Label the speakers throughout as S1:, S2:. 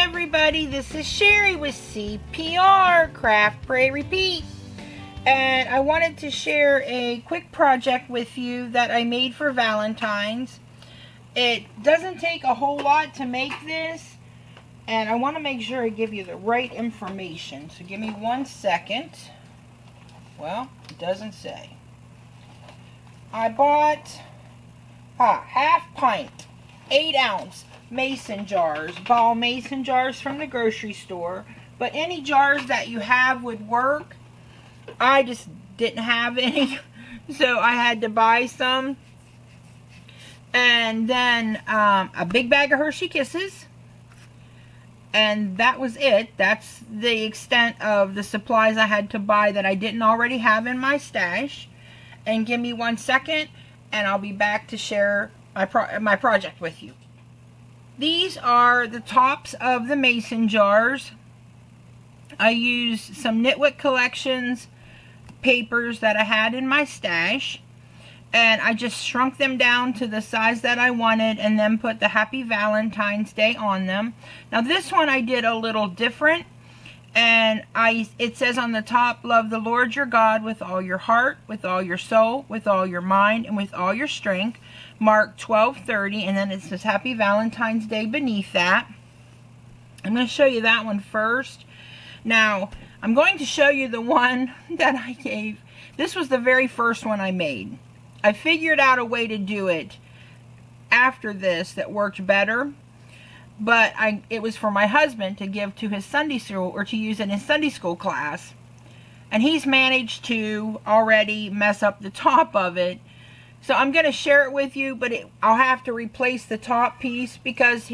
S1: everybody, this is Sherry with CPR, Craft, Pray, Repeat. And I wanted to share a quick project with you that I made for Valentine's. It doesn't take a whole lot to make this, and I want to make sure I give you the right information. So give me 1 second. Well, it doesn't say. I bought half pint, 8 ounce mason jars, ball mason jars from the grocery store, but any jars that you have would work. I just didn't have any, so I had to buy some. And then a big bag of Hershey Kisses, and that was it. That's the extent of the supplies I had to buy that I didn't already have in my stash. And give me 1 second and I'll be back to share my project with you. These are the tops of the mason jars. I used some Knitwick Collections papers that I had in my stash, and I just shrunk them down to the size that I wanted and then put the Happy Valentine's Day on them. Now this one I did a little different, and it says on the top, love the Lord your God with all your heart, with all your soul, with all your mind, and with all your strength. Mark 12:30, and then it says Happy Valentine's Day beneath that. I'm going to show you that one first. Now, I'm going to show you the one that I gave. This was the very first one I made. I figured out a way to do it after this that worked better, but it was for my husband to give to his Sunday school, or to use in his Sunday school class. And he's managed to already mess up the top of it. So I'm going to share it with you, but I'll have to replace the top piece because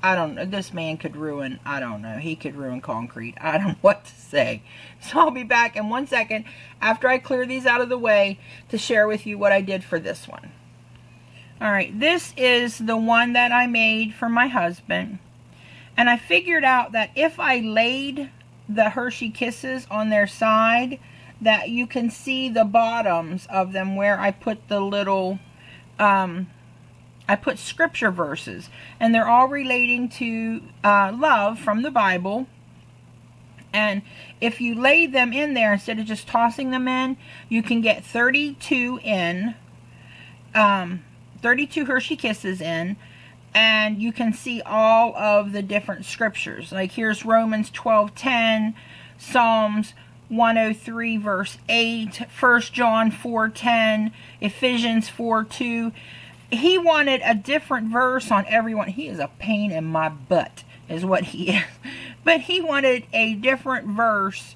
S1: I don't know, this man could ruin, I don't know, he could ruin concrete. I don't know what to say. So I'll be back in 1 second after I clear these out of the way to share with you what I did for this one. Alright, this is the one that I made for my husband. And I figured out that if I laid the Hershey Kisses on their side, that you can see the bottoms of them where I put the little, I put scripture verses. And they're all relating to love from the Bible. And if you lay them in there instead of just tossing them in, you can get 32 in, 32 Hershey Kisses in. And you can see all of the different scriptures. Like here's Romans 12:10, Psalms 103 verse 8, 1 John 4:10, Ephesians 4:2. He wanted a different verse on everyone. He is a pain in my butt is what he is. But he wanted a different verse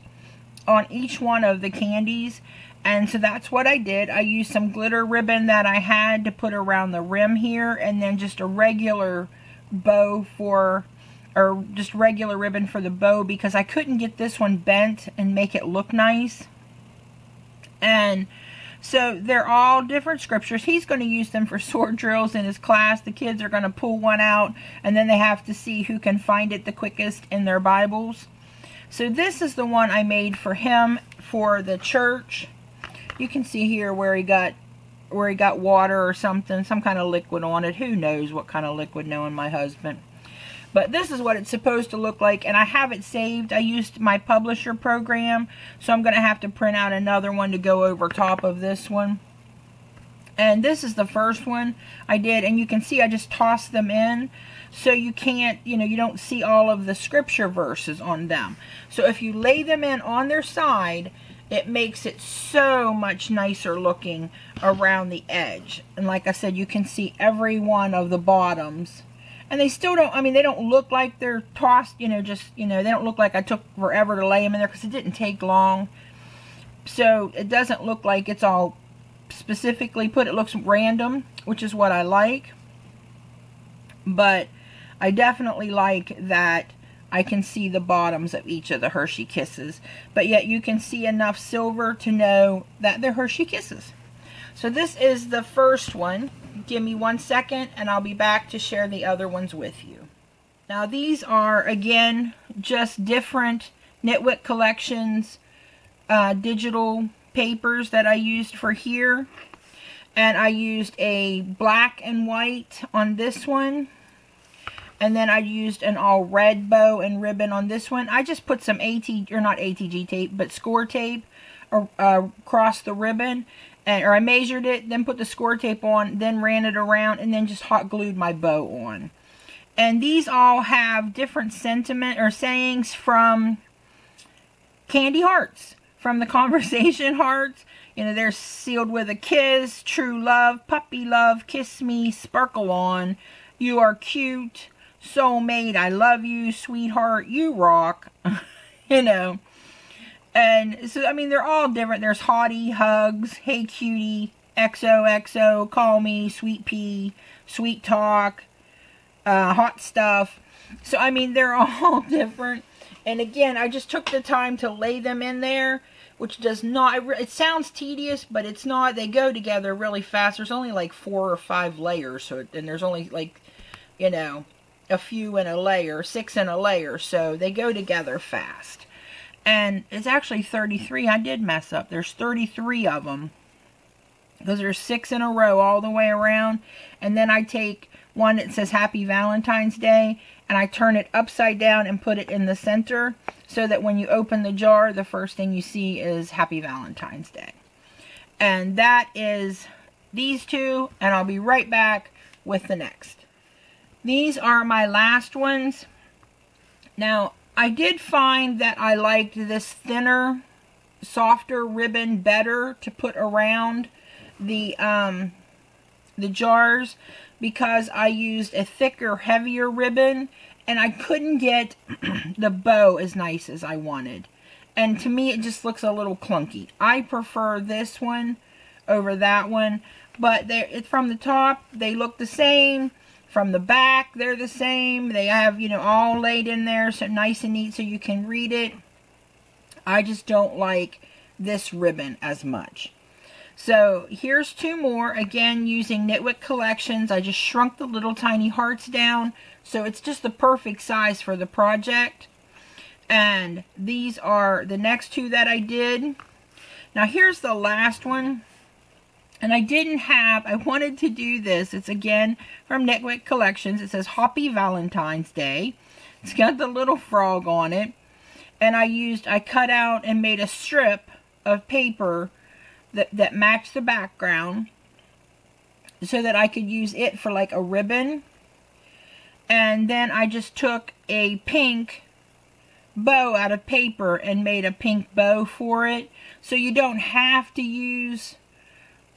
S1: on each one of the candies. And so that's what I did. I used some glitter ribbon that I had to put around the rim here, and then just a regular bow or just regular ribbon for the bow, because I couldn't get this one bent and make it look nice. And so they're all different scriptures. He's going to use them for sword drills in his class. The kids are going to pull one out, and then they have to see who can find it the quickest in their Bibles. So this is the one I made for him for the church. You can see here where he got water or something, some kind of liquid on it. Who knows what kind of liquid, knowing my husband. But this is what it's supposed to look like, and I have it saved. I used my publisher program, so I'm going to have to print out another one to go over top of this one. And this is the first one I did, and you can see I just tossed them in, so you can't, you don't see all of the scripture verses on them. So if you lay them in on their side, it makes it so much nicer looking around the edge. And like I said, you can see every one of the bottoms. And they still don't, they don't look like they're tossed, they don't look like I took forever to lay them in there, because it didn't take long. So it doesn't look like it's all specifically put. It looks random, which is what I like. But I definitely like that I can see the bottoms of each of the Hershey Kisses. But yet you can see enough silver to know that they're Hershey Kisses. So this is the first one. Give me 1 second and I'll be back to share the other ones with you. Now these are, again, just different Knitwick Collections digital papers that I used for here. And I used a black and white on this one. And then I used an all red bow and ribbon on this one. I just put some not ATG tape, but score tape across the ribbon. Or I measured it, then put the score tape on, then ran it around, and then just hot glued my bow on. And these all have different sentiment or sayings from candy hearts, from the conversation hearts. You know, they're sealed with a kiss, true love, puppy love, kiss me, sparkle on, you are cute, soulmate, I love you, sweetheart, you rock, you know. And so, I mean, they're all different. There's hottie, hugs, hey cutie, XOXO, call me, sweet pea, sweet talk, hot stuff. So, I mean, they're all different. And again, I just took the time to lay them in there, which does not, it sounds tedious, but it's not. They go together really fast. There's only like 4 or 5 layers. So, and there's only like, you know, a few in a layer, 6 in a layer. So they go together fast. And it's actually 33. I did mess up. There's 33 of them. Because there's 6 in a row all the way around. And then I take one that says Happy Valentine's Day, and I turn it upside down and put it in the center, so that when you open the jar, the first thing you see is Happy Valentine's Day. And that is these two, and I'll be right back with the next. These are my last ones. Now, I did find that I liked this thinner, softer ribbon better to put around the jars, because I used a thicker, heavier ribbon, and I couldn't get the bow as nice as I wanted. And to me, it just looks a little clunky. I prefer this one over that one, but from the top, they look the same. From the back, they're the same. They have, you know, all laid in there, so nice and neat so you can read it. I just don't like this ribbon as much. So here's 2 more, again using Knitwick Collections. I just shrunk the little tiny hearts down, so it's just the perfect size for the project. And these are the next 2 that I did. Now here's the last one. And I wanted to do this. It's again from Knitwick Collections. It says Happy Valentine's Day. It's got the little frog on it. And I cut out and made a strip of paper that matched the background, so that I could use it for like a ribbon. And then I just took a pink bow out of paper and made a pink bow for it. So you don't have to use,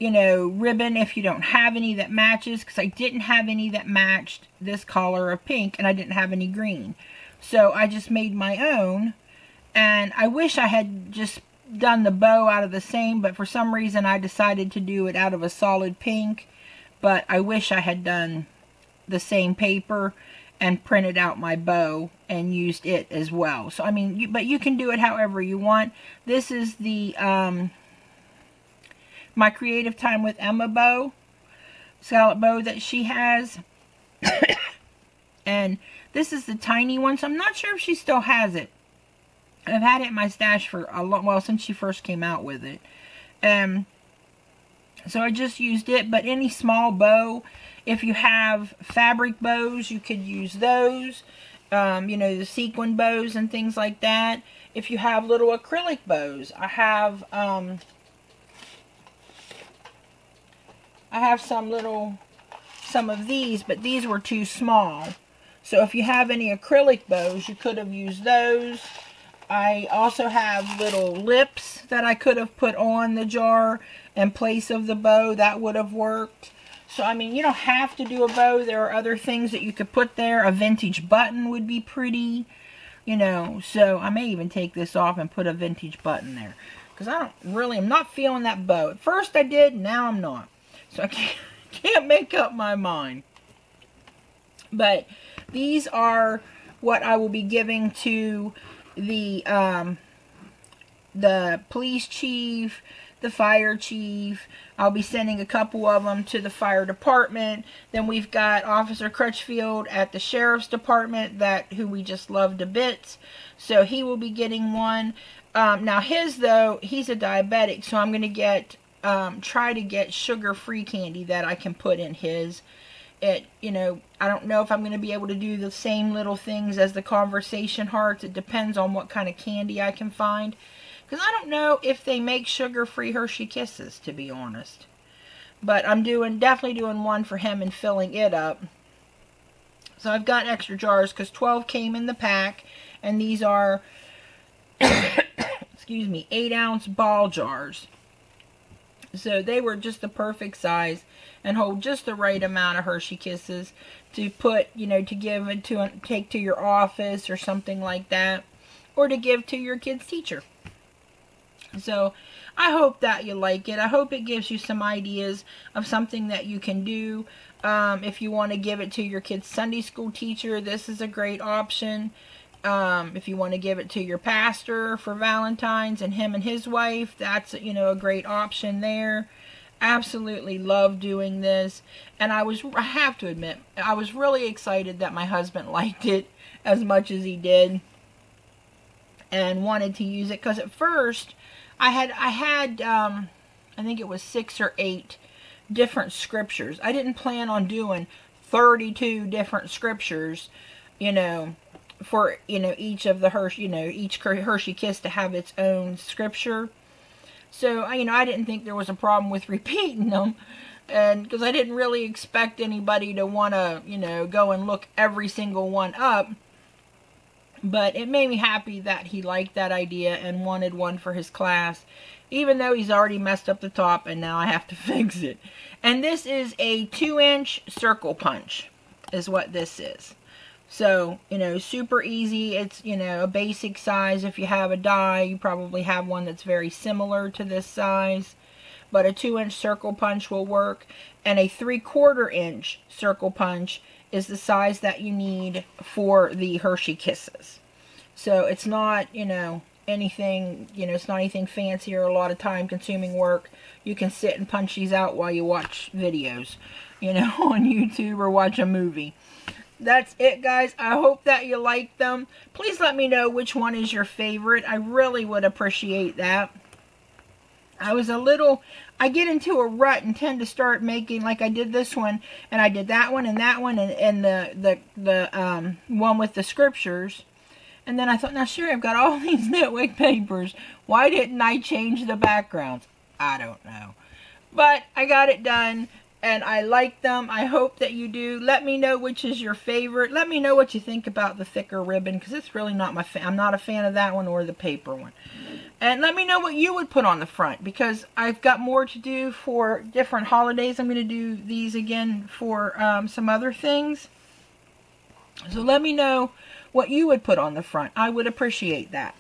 S1: you know, ribbon if you don't have any that matches, because I didn't have any that matched this color of pink, and I didn't have any green. So I just made my own, and I wish I had just done the bow out of the same, but for some reason I decided to do it out of a solid pink. But I wish I had done the same paper and printed out my bow and used it as well. So I mean, but you can do it however you want. This is the my Creative Time with Emma bow, scallop bow that she has. And this is the tiny one, so I'm not sure if she still has it. I've had it in my stash for a long, well, since she first came out with it. So I just used it, but any small bow, if you have fabric bows, you could use those. You know, the sequin bows and things like that. If you have little acrylic bows, I have some of these, but these were too small. So if you have any acrylic bows, you could have used those. I also have little lips that I could have put on the jar in place of the bow. That would have worked. So, I mean, you don't have to do a bow. There are other things that you could put there. A vintage button would be pretty, you know. So, I may even take this off and put a vintage button there, because I'm not feeling that bow. At first I did, now I'm not. So, I can't make up my mind. But these are what I will be giving to the police chief, the fire chief. I'll be sending a couple of them to the fire department. Then we've got Officer Crutchfield at the sheriff's department, who we just love to bits. So he will be getting one. Now his, though, he's a diabetic, so I'm going to try to get sugar-free candy that I can put in his. you know, I don't know if I'm going to be able to do the same little things as the conversation hearts. It depends on what kind of candy I can find. Because I don't know if they make sugar-free Hershey Kisses, to be honest. But I'm definitely doing one for him and filling it up. So I've got extra jars because 12 came in the pack. And these are, excuse me, 8-ounce ball jars. So they were just the perfect size and hold just the right amount of Hershey Kisses to put, you know, to give it to, take to your office or something like that. Or to give to your kid's teacher. So I hope that you like it. I hope it gives you some ideas of something that you can do. If you want to give it to your kid's Sunday school teacher, this is a great option. If you want to give it to your pastor for Valentine's and him and his wife, that's, you know, a great option there. Absolutely love doing this. And I have to admit, I was really excited that my husband liked it as much as he did and wanted to use it. Because at first, I had I think it was 6 or 8 different scriptures. I didn't plan on doing 32 different scriptures, you know, for, you know, each of the Hershey, you know, each Hershey Kiss to have its own scripture. So, you know, I didn't think there was a problem with repeating them. And because I didn't really expect anybody to want to, you know, go and look every single one up. But it made me happy that he liked that idea and wanted one for his class. Even though he's already messed up the top and now I have to fix it. And this is a 2-inch circle punch is what this is. So, you know, super easy. It's, you know, a basic size. If you have a die, you probably have one that's very similar to this size. But a 2-inch circle punch will work. And a 3/4 inch circle punch is the size that you need for the Hershey Kisses. So it's not, you know, anything, you know, it's not anything fancy or a lot of time consuming work. You can sit and punch these out while you watch videos, you know, on YouTube or watch a movie. That's it, guys. I hope that you like them. Please let me know which one is your favorite. I really would appreciate that. I get into a rut and tend to start making, like I did this one, and I did that one, and the one with the scriptures. And then I thought, now sure, I've got all these Knitwick papers. Why didn't I change the backgrounds? I don't know. But I got it done. And I like them. I hope that you do. Let me know which is your favorite. Let me know what you think about the thicker ribbon, because it's really not my I'm not a fan of that one or the paper one. And let me know what you would put on the front, because I've got more to do for different holidays. I'm going to do these again for some other things. So let me know what you would put on the front. I would appreciate that.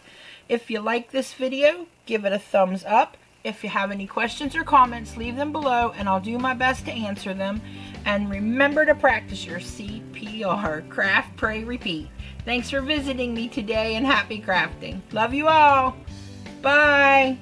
S1: If you like this video, give it a thumbs up. If you have any questions or comments, leave them below and I'll do my best to answer them. And remember to practice your CPR. Craft, pray, repeat. Thanks for visiting me today and happy crafting. Love you all. Bye.